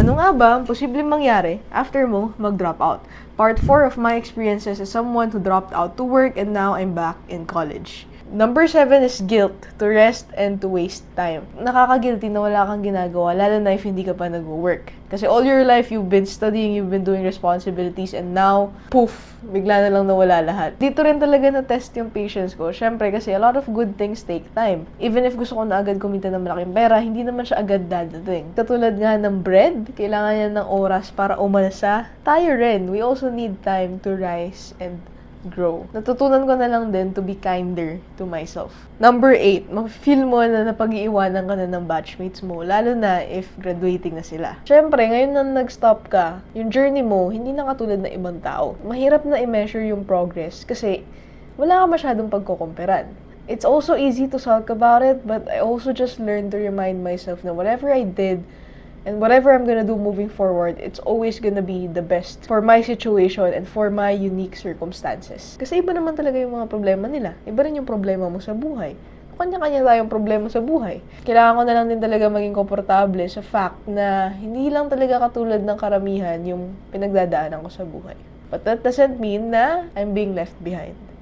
Ano nga ba ang posibleng mangyari after mo mag-drop out? Part 4 of my experiences as someone who dropped out to work and now I'm back in college. Number 7 is guilt, to rest and to waste time. Nakaka-guilty na wala kang ginagawa, lalo na if hindi ka pa nag-work. Kasi all your life, you've been studying, you've been doing responsibilities, and now, poof, bigla na lang nawala lahat. Dito rin talaga na-test yung patience ko. Syempre, kasi a lot of good things take time. Even if gusto ko na agad kumita ng malaking pera, hindi naman siya agad dadating. Katulad nga ng bread, kailangan niya ng oras para umalsa. Tayo rin, we also need time to rise and grow. Natutunan ko na lang din to be kinder to myself. Number 8, ma-feel mo na napag-iiwanan ka na ng batchmates mo, lalo na if graduating na sila. Siyempre, ngayon na nag-stop ka, yung journey mo, hindi na katulad ng ibang tao. Mahirap na i-measure yung progress kasi wala ka masyadong pagkukumperan. It's also easy to sulk about it, but I also just learned to remind myself na whatever I did, and whatever I'm gonna do moving forward, it's always gonna be the best for my situation and for my unique circumstances. Kasi iba naman talaga yung mga problema nila. Iba rin yung problema mo sa buhay. Kanya-kanya tayong problema sa buhay. Kailangan ko na lang din talaga maging komportable sa fact na hindi lang talaga katulad ng karamihan yung pinagdadaanan ko sa buhay. But that doesn't mean na I'm being left behind.